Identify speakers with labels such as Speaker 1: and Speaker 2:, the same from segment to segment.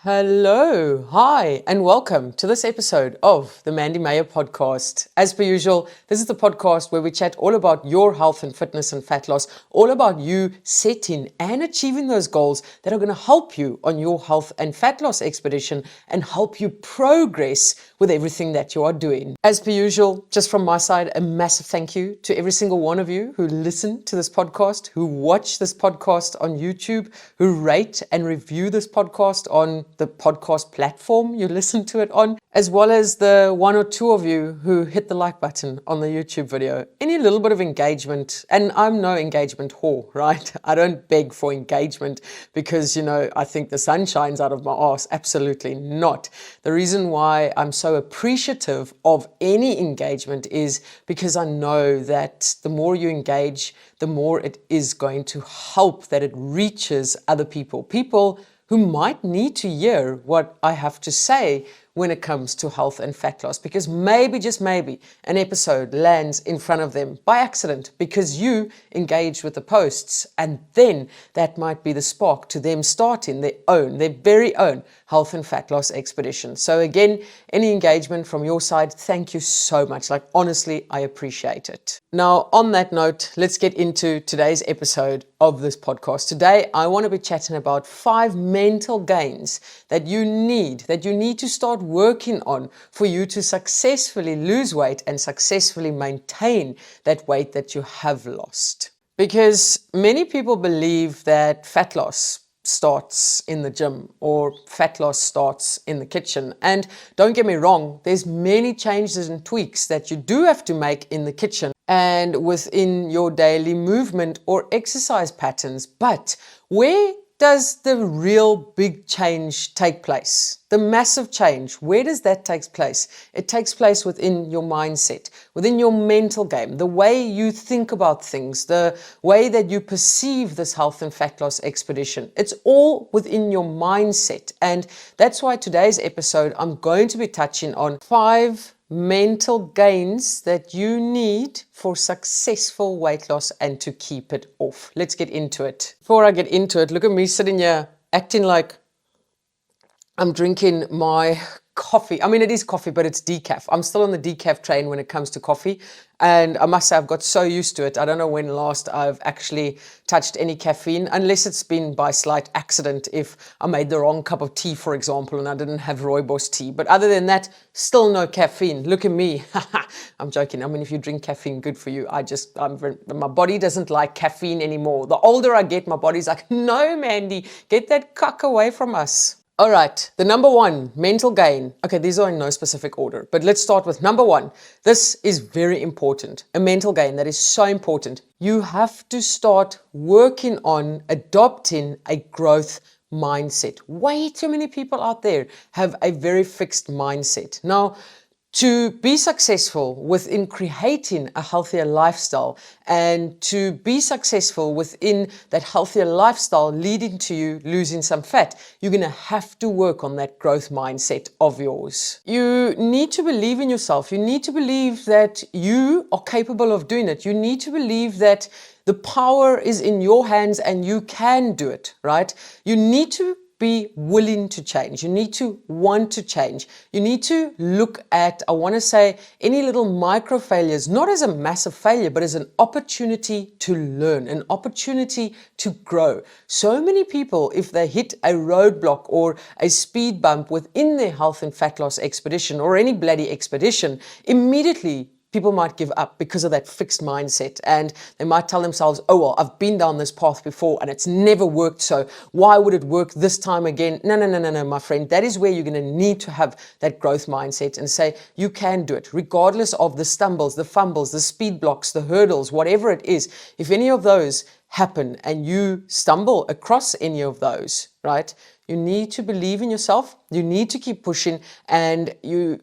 Speaker 1: Hello, hi, and welcome to this episode of the Mandy Mayer podcast. As per usual, this is the podcast where we chat all about your health and fitness and fat loss, all about you setting and achieving those goals that are going to help you on your health and fat loss expedition and help you progress with everything that you are doing. As per usual, just from my side, a massive thank you to every single one of you who listen to this podcast, who watch this podcast on YouTube, who rate and review this podcast on the podcast platform you listen to it on, as well as the one or two of you who hit the like button on the YouTube video. Any little bit of engagement, and I'm no engagement whore, right? I don't beg for engagement because, I think the sun shines out of my ass. Absolutely not. The reason why I'm so appreciative of any engagement is because I know that the more you engage, the more it is going to help that it reaches other people who might need to hear what I have to say when it comes to health and fat loss, because maybe, just maybe, an episode lands in front of them by accident because you engage with the posts, and then that might be the spark to them starting their very own health and fat loss expedition. So again, any engagement from your side, thank you so much. Like, honestly, I appreciate it. Now, on that note, let's get into today's episode of this podcast. Today, I want to be chatting about 5 mental gains that you need to start working on for you to successfully lose weight and successfully maintain that weight that you have lost. Because many people believe that fat loss starts in the gym or fat loss starts in the kitchen. And don't get me wrong, there's many changes and tweaks that you do have to make in the kitchen and within your daily movement or exercise patterns. But where does the real big change take place? The massive change, where does that take place? It takes place within your mindset, within your mental game, the way you think about things, the way that you perceive this health and fat loss expedition. It's all within your mindset. And that's why today's episode, I'm going to be touching on 5 mental gains that you need for successful weight loss and to keep it off. Let's get into it. Before I get into it, look at me sitting here acting like I'm drinking my coffee. I mean, it is coffee, but it's decaf. I'm still on the decaf train when it comes to coffee. And I must say, I've got so used to it. I don't know when last I've actually touched any caffeine, unless it's been by slight accident if I made the wrong cup of tea, for example, and I didn't have rooibos tea. But other than that, still no caffeine. Look at me. I'm joking. I mean, if you drink caffeine, good for you. My body doesn't like caffeine anymore. The older I get, my body's like, no, Mandy, get that cuck away from us. All right, the number 1 mental gain. Okay, these are in no specific order, but let's start with number 1. This is very important. A mental gain that is so important. You have to start working on adopting a growth mindset. Way too many people out there have a very fixed mindset. Now, to be successful within creating a healthier lifestyle and to be successful within that healthier lifestyle leading to you losing some fat, you're going to have to work on that growth mindset of yours. You need to believe in yourself. You need to believe that you are capable of doing it. You need to believe that the power is in your hands and you can do it, right? You need to be willing to change. You need to want to change. You need to look at, I want to say, any little micro failures, not as a massive failure, but as an opportunity to learn, an opportunity to grow. So many people, if they hit a roadblock or a speed bump within their health and fat loss expedition or any bloody expedition, immediately people might give up because of that fixed mindset, and they might tell themselves, oh, well, I've been down this path before and it's never worked, so why would it work this time again? No, my friend. That is where you're going to need to have that growth mindset and say, you can do it, regardless of the stumbles, the fumbles, the speed blocks, the hurdles, whatever it is. If any of those happen and you stumble across any of those, right, you need to believe in yourself. You need to keep pushing, and you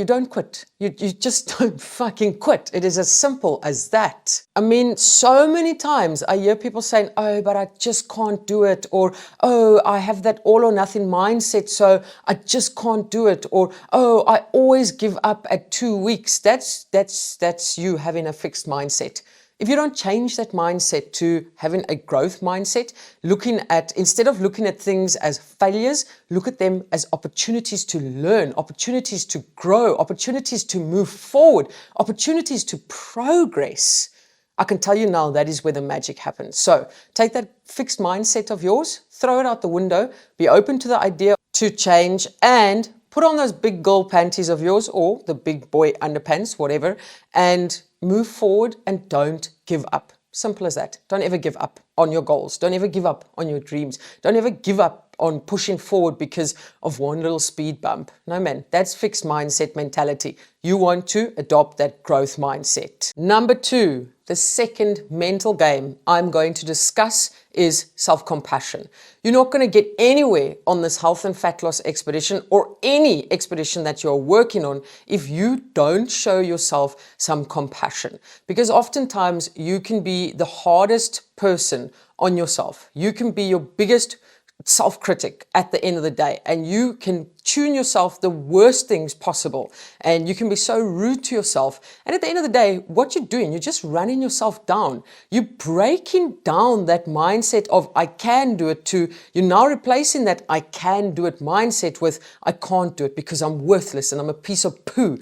Speaker 1: don't quit. You just don't fucking quit. It is as simple as that. I mean, so many times I hear people saying, oh, but I just can't do it. Or, oh, I have that all or nothing mindset, so I just can't do it. Or, oh, I always give up at 2 weeks. That's you having a fixed mindset. if you don't change that mindset to having a growth mindset, instead of looking at things as failures, look at them as opportunities to learn, opportunities to grow, opportunities to move forward, opportunities to progress. I can tell you now that is where the magic happens. So take that fixed mindset of yours, throw it out the window, be open to the idea to change, and put on those big girl panties of yours or the big boy underpants, whatever, and move forward and don't give up. Simple as that. Don't ever give up on your goals. Don't ever give up on your dreams. Don't ever give up on pushing forward because of one little speed bump. No, man, that's fixed mindset mentality. You want to adopt that growth mindset. Number 2, the second mental game I'm going to discuss is self-compassion. You're not going to get anywhere on this health and fat loss expedition or any expedition that you're working on if you don't show yourself some compassion. Because oftentimes you can be the hardest person on yourself. You can be your biggest self-critic at the end of the day, and you can tune yourself the worst things possible, and you can be so rude to yourself, and at the end of the day, what you're doing, you're just running yourself down. You're breaking down that mindset of I can do it to, you're now replacing that I can do it mindset with I can't do it because I'm worthless and I'm a piece of poo.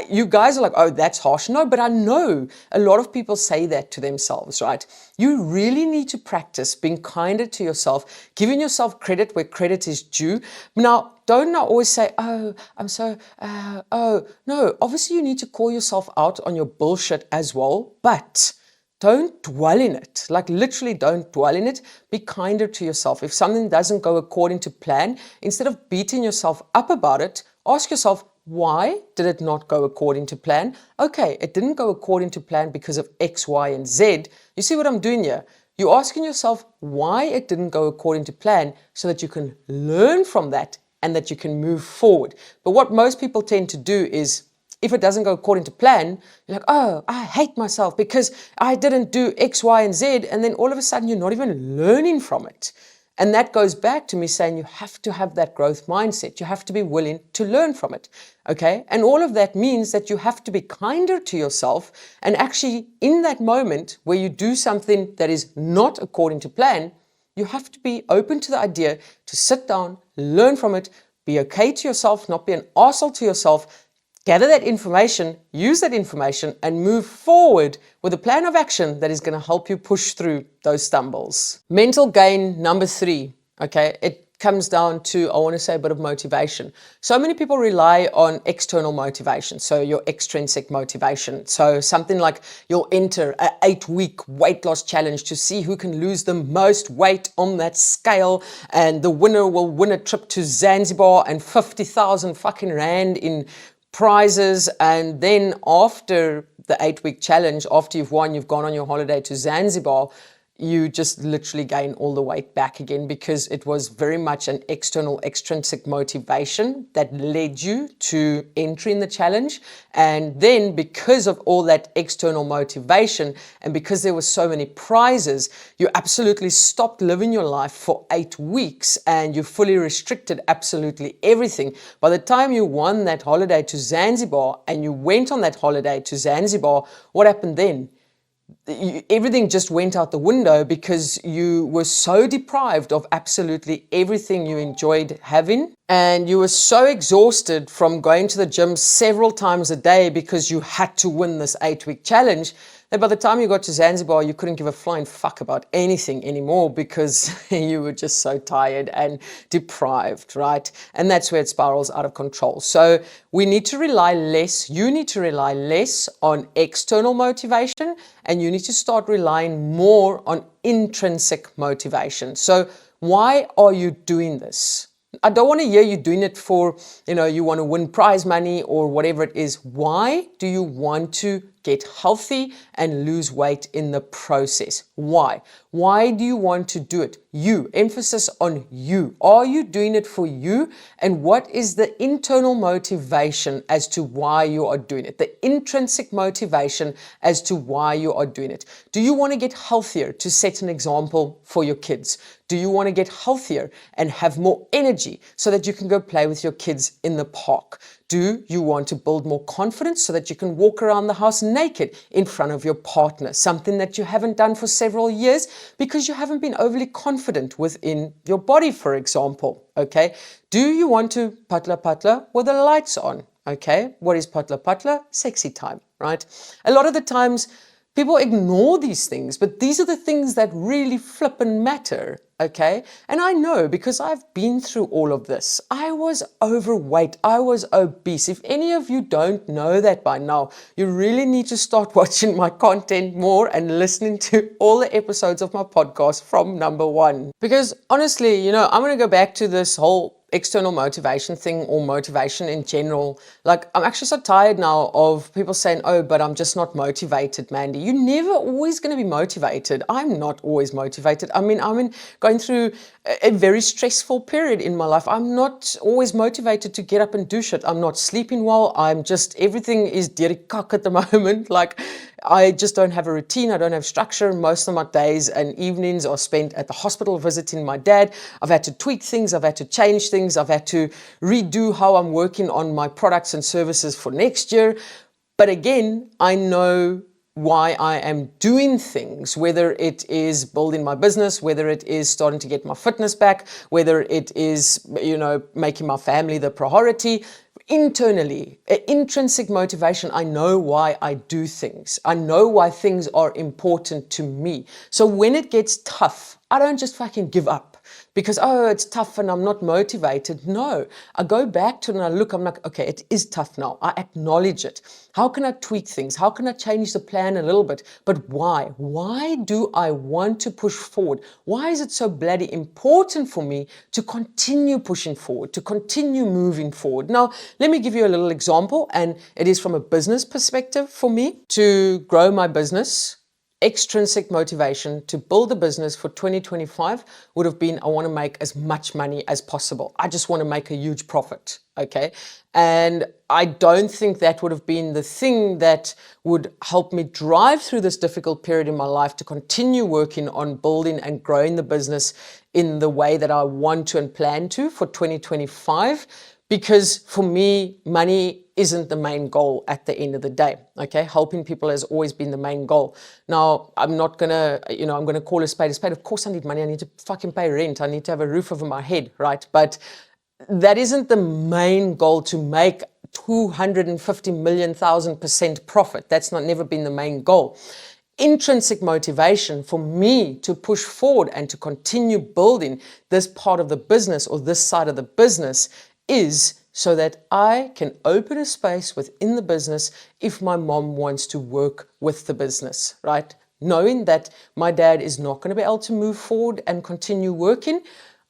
Speaker 1: You guys are like, oh, that's harsh. No, but I know a lot of people say that to themselves, right? You really need to practice being kinder to yourself, giving yourself credit where credit is due. Now, don't always say, oh, I'm so, no, obviously you need to call yourself out on your bullshit as well, but don't dwell in it. Like literally don't dwell in it. Be kinder to yourself. If something doesn't go according to plan, instead of beating yourself up about it, ask yourself, why did it not go according to plan? Okay, it didn't go according to plan because of X, Y, and Z. You see what I'm doing here? You're asking yourself why it didn't go according to plan so that you can learn from that and that you can move forward. But what most people tend to do is, if it doesn't go according to plan, you're like, oh, I hate myself because I didn't do X, Y, and Z. And then all of a sudden you're not even learning from it. And that goes back to me saying you have to have that growth mindset. You have to be willing to learn from it. Okay. And all of that means that you have to be kinder to yourself. And actually in that moment where you do something that is not according to plan, you have to be open to the idea to sit down, learn from it, be okay to yourself, not be an arsehole to yourself, gather that information, use that information, and move forward with a plan of action that is going to help you push through those stumbles. Mental gain number 3, okay, it comes down to, I want to say, a bit of motivation. So many people rely on external motivation, so your extrinsic motivation. So something like you'll enter an 8-week weight loss challenge to see who can lose the most weight on that scale, and the winner will win a trip to Zanzibar and 50,000 fucking rand in prizes. And then after the 8-week challenge, after you've won, you've gone on your holiday to Zanzibar, you just literally gain all the weight back again because it was very much an external extrinsic motivation that led you to entering the challenge. And then because of all that external motivation and because there were so many prizes, you absolutely stopped living your life for 8 weeks and you fully restricted absolutely everything. By the time you won that holiday to Zanzibar and you went on that holiday to Zanzibar, what happened then? Everything just went out the window because you were so deprived of absolutely everything you enjoyed having, and you were so exhausted from going to the gym several times a day because you had to win this 8-week challenge that by the time you got to Zanzibar, you couldn't give a flying fuck about anything anymore because you were just so tired and deprived, right? And that's where it spirals out of control. So we need to rely less, you need to rely less on external motivation, and you need to start relying more on intrinsic motivation. So why are you doing this? I don't want to hear you doing it for, you want to win prize money or whatever it is. Why do you want to get healthy and lose weight in the process? Why? Why do you want to do it? You, emphasis on you. Are you doing it for you? And what is the internal motivation as to why you are doing it? The intrinsic motivation as to why you are doing it. Do you want to get healthier to set an example for your kids? Do you want to get healthier and have more energy so that you can go play with your kids in the park? Do you want to build more confidence so that you can walk around the house naked in front of your partner? Something that you haven't done for several years because you haven't been overly confident within your body, for example. Okay. Do you want to patla patla with the lights on? Okay. What is patla patla? Sexy time, right? A lot of the times people ignore these things, but these are the things that really flip and matter, okay? And I know because I've been through all of this. I was overweight. I was obese. If any of you don't know that by now, you really need to start watching my content more and listening to all the episodes of my podcast from number 1. Because honestly, I'm going to go back to this whole external motivation thing or motivation in general. Like, I'm actually so tired now of people saying, oh, but I'm just not motivated, Mandy. You're never always going to be motivated. I'm not always motivated. I mean, going through a very stressful period in my life. I'm not always motivated to get up and do shit. I'm not sleeping well. Everything is dirikak at the moment. Like, I just don't have a routine. I don't have structure. Most of my days and evenings are spent at the hospital visiting my dad. I've had to tweak things. I've had to change things. I've had to redo how I'm working on my products and services for next year. But again, I know why I am doing things, whether it is building my business, whether it is starting to get my fitness back, whether it is, making my family the priority. Internally, intrinsic motivation, I know why I do things. I know why things are important to me. So when it gets tough, I don't just fucking give up because, oh, it's tough and I'm not motivated. No, I go back to it and I look, I'm like, okay, it is tough now. I acknowledge it. How can I tweak things? How can I change the plan a little bit? But why? Why do I want to push forward? Why is it so bloody important for me to continue pushing forward, to continue moving forward? Now, let me give you a little example, and it is from a business perspective for me. To grow my business, extrinsic motivation to build a business for 2025 would have been, I want to make as much money as possible. I just want to make a huge profit, okay? And I don't think that would have been the thing that would help me drive through this difficult period in my life to continue working on building and growing the business in the way that I want to and plan to for 2025. Because for me, money isn't the main goal at the end of the day, okay? Helping people has always been the main goal. Now, I'm not gonna, I'm gonna call a spade a spade. Of course I need money. I need to fucking pay rent. I need to have a roof over my head, right? But that isn't the main goal, to make 250 million thousand % profit. That's never been the main goal. Intrinsic motivation for me to push forward and to continue building this part of the business or this side of the business is so that I can open a space within the business if my mom wants to work with the business, right? Knowing that my dad is not going to be able to move forward and continue working,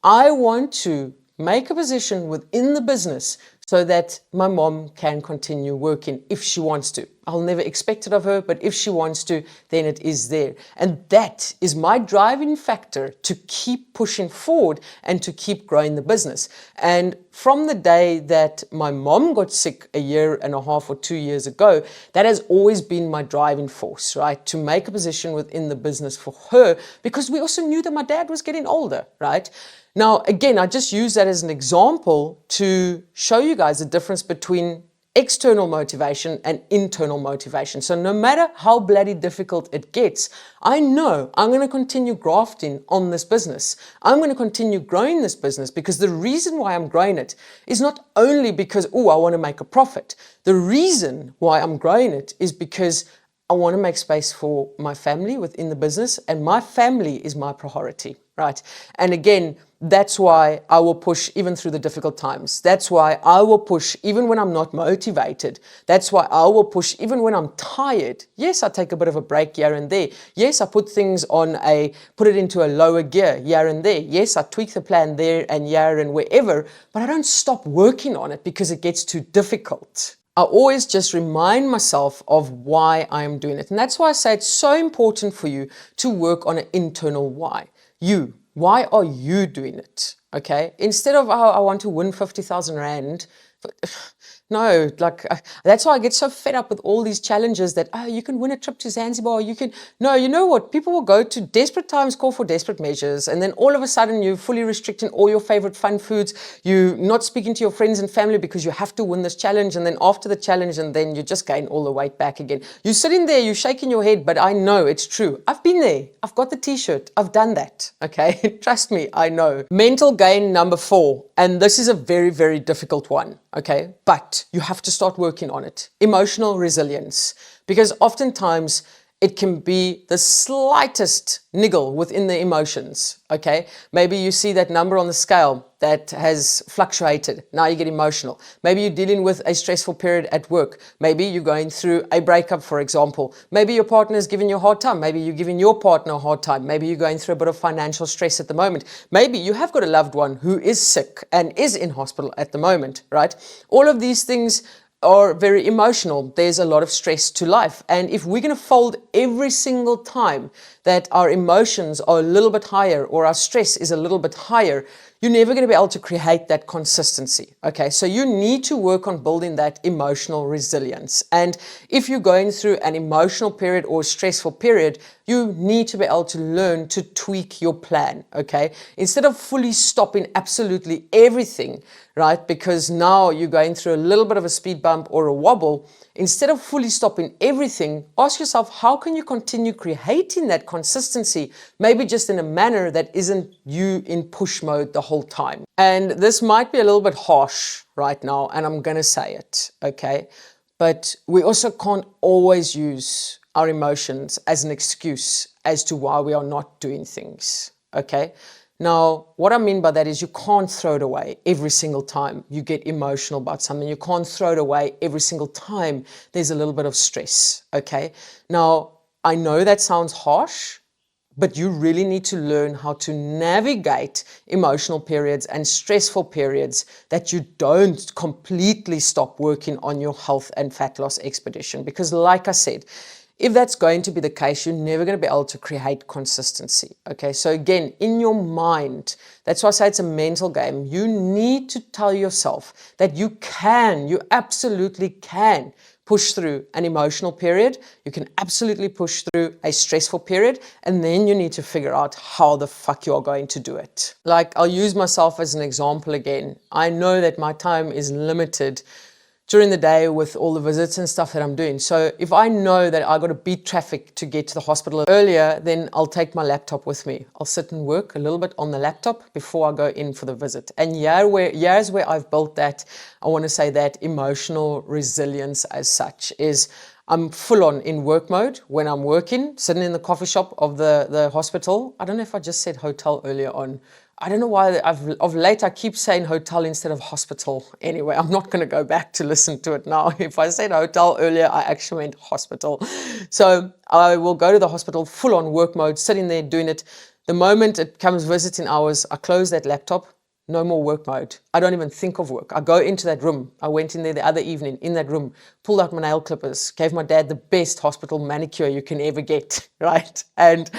Speaker 1: I want to make a position within the business so that my mom can continue working if she wants to. I'll never expect it of her, but if she wants to, then it is there. And that is my driving factor to keep pushing forward and to keep growing the business. And from the day that my mom got sick 1.5 years or 2 years ago, that has always been my driving force, right? To make a position within the business for her, because we also knew that my dad was getting older, right? Now, again, I just use that as an example to show you guys the difference between external motivation and internal motivation. So no matter how bloody difficult it gets, I know I'm going to continue grafting on this business. I'm going to continue growing this business because the reason why I'm growing it is not only because, oh, I want to make a profit. The reason why I'm growing it is because I want to make space for my family within the business, and my family is my priority, right? And again, that's why I will push even through the difficult times. That's why I will push even when I'm not motivated. That's why I will push even when I'm tired. Yes, I take a bit of a break here and there. Yes, I put things put it into a lower gear here and there. Yes, I tweak the plan there and here and wherever, but I don't stop working on it because it gets too difficult. I always just remind myself of why I am doing it. And that's why I say it's so important for you to work on an internal why. Why are you doing it? Okay. Instead of, oh, I want to win 50,000 Rand. No, like that's why I get so fed up with all these challenges that, oh, you can win a trip to Zanzibar. You can, no, you know what? People will go to desperate times, call for desperate measures. And then all of a sudden you're fully restricting all your favorite fun foods. You're not speaking to your friends and family because you have to win this challenge. And then after the challenge, and then you just gain all the weight back again. You're sitting there, you're shaking your head, but I know it's true. I've been there. I've got the t-shirt. I've done that. Okay. Trust me, I know. Mental gain number 4. And this is a very, very difficult one. Okay. But you have to start working on it. Emotional resilience. Because oftentimes it can be the slightest niggle within the emotions. Okay. Maybe you see that number on the scale that has fluctuated. Now you get emotional. Maybe you're dealing with a stressful period at work. Maybe you're going through a breakup, for example. Maybe your partner is giving you a hard time. Maybe you're giving your partner a hard time. Maybe you're going through a bit of financial stress at the moment. Maybe you have got a loved one who is sick and is in hospital at the moment, right? All of these things are very emotional. There's a lot of stress to life. And if we're going to fold every single time that our emotions are a little bit higher or our stress is a little bit higher, you're never going to be able to create that consistency. Okay, so you need to work on building that emotional resilience. And if you're going through an emotional period or stressful period, you need to be able to learn to tweak your plan. Okay, instead of fully stopping absolutely everything, right? Because now you're going through a little bit of a speed bump or a wobble. Instead of fully stopping everything, ask yourself, how can you continue creating that consistency, maybe just in a manner that isn't you in push mode the whole time? And this might be a little bit harsh right now, and I'm going to say it, okay? But we also can't always use our emotions as an excuse as to why we are not doing things, okay? Now, what I mean by that is you can't throw it away every single time you get emotional about something. You can't throw it away every single time there's a little bit of stress, okay? Now, I know that sounds harsh, but you really need to learn how to navigate emotional periods and stressful periods that you don't completely stop working on your health and fat loss expedition. Because like I said, if that's going to be the case, you're never going to be able to create consistency. Okay, so again, in your mind, that's why I say it's a mental game. You need to tell yourself that you absolutely can push through an emotional period. You can absolutely push through a stressful period. And then you need to figure out how the fuck you're going to do it. Like, I'll use myself as an example again. I know that my time is limited during the day with all the visits and stuff that I'm doing. So if I know that I got to beat traffic to get to the hospital earlier, then I'll take my laptop with me. I'll sit and work a little bit on the laptop before I go in for the visit. And here's where I've built that, I want to say that emotional resilience as such is I'm full on in work mode when I'm working, sitting in the coffee shop of the hospital. I don't know if I just said hotel earlier on. I don't know why of late I keep saying hotel instead of hospital. Anyway, I'm not going to go back to listen to it now. If I said hotel earlier, I actually meant hospital. So I will go to the hospital full on work mode, sitting there doing it. The moment it comes visiting hours, I close that laptop. No more work mode. I don't even think of work. I go into that room. I went in there the other evening, in that room, pulled out my nail clippers, gave my dad the best hospital manicure you can ever get, right? And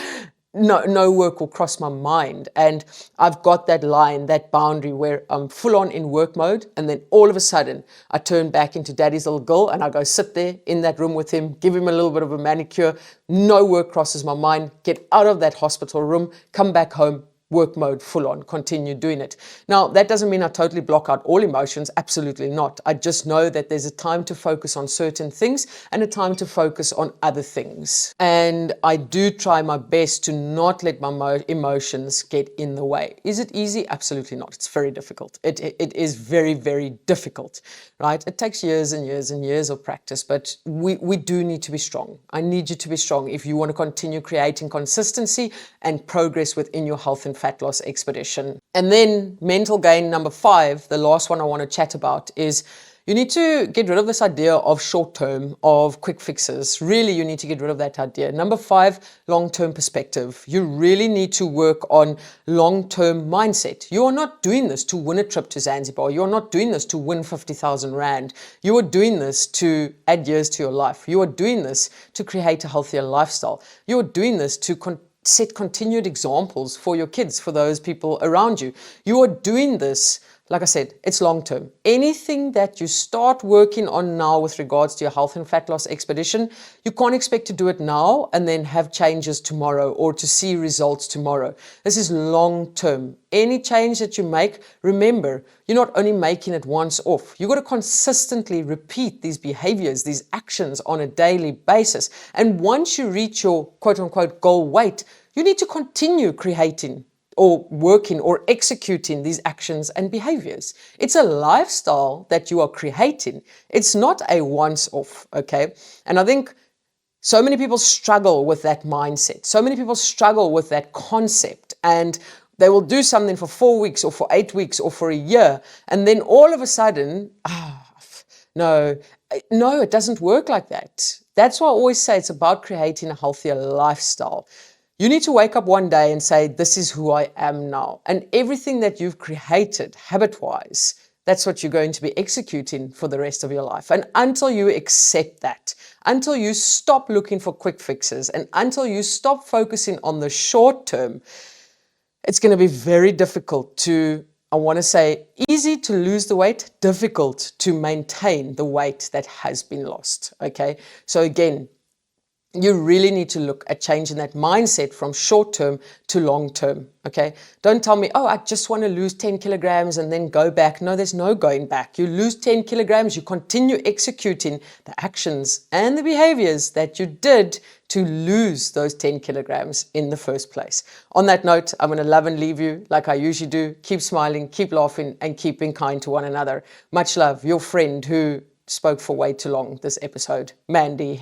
Speaker 1: no work will cross my mind. And I've got that line, that boundary where I'm full on in work mode. And then all of a sudden I turn back into daddy's little girl and I go sit there in that room with him, give him a little bit of a manicure. No work crosses my mind. Get out of that hospital room, come back home, work mode, full on, continue doing it. Now, that doesn't mean I totally block out all emotions. Absolutely not. I just know that there's a time to focus on certain things and a time to focus on other things. And I do try my best to not let my emotions get in the way. Is it easy? Absolutely not. It's very difficult. It is very, very difficult, right? It takes years and years and years of practice, but we do need to be strong. I need you to be strong if you want to continue creating consistency and progress within your health and fat loss expedition. And then mental gain number 5, the last one I want to chat about, is you need to get rid of this idea of short term, of quick fixes. Really, you need to get rid of that idea. Number 5, long-term perspective. You really need to work on long-term mindset. You are not doing this to win a trip to Zanzibar. You're not doing this to win 50,000 Rand. You are doing this to add years to your life. You are doing this to create a healthier lifestyle. You are doing this to set continued examples for your kids, for those people around you. You are doing this like I said, it's long term. Anything that you start working on now with regards to your health and fat loss expedition, you can't expect to do it now and then have changes tomorrow or to see results tomorrow. This is long term. Any change that you make, remember, you're not only making it once off. You've got to consistently repeat these behaviors, these actions on a daily basis. And once you reach your quote unquote goal weight, you need to continue creating or working or executing these actions and behaviors. It's a lifestyle that you are creating. It's not a once-off, okay? And I think so many people struggle with that mindset. So many people struggle with that concept, and they will do something for 4 weeks or for 8 weeks or for a year, and then all of a sudden, no, it doesn't work like that. That's why I always say it's about creating a healthier lifestyle. You need to wake up one day and say, this is who I am now. And everything that you've created habit-wise, that's what you're going to be executing for the rest of your life. And until you accept that, until you stop looking for quick fixes, and until you stop focusing on the short term, it's going to be very difficult to, I want to say, easy to lose the weight, difficult to maintain the weight that has been lost. Okay. So again, you really need to look at changing that mindset from short term to long term. Okay. Don't tell me, oh, I just want to lose 10 kilograms and then go back. No, there's no going back. You lose 10 kilograms, you continue executing the actions and the behaviors that you did to lose those 10 kilograms in the first place. On that note, I'm going to love and leave you like I usually do. Keep smiling, keep laughing, and keep being kind to one another. Much love, your friend who spoke for way too long this episode, Mandy.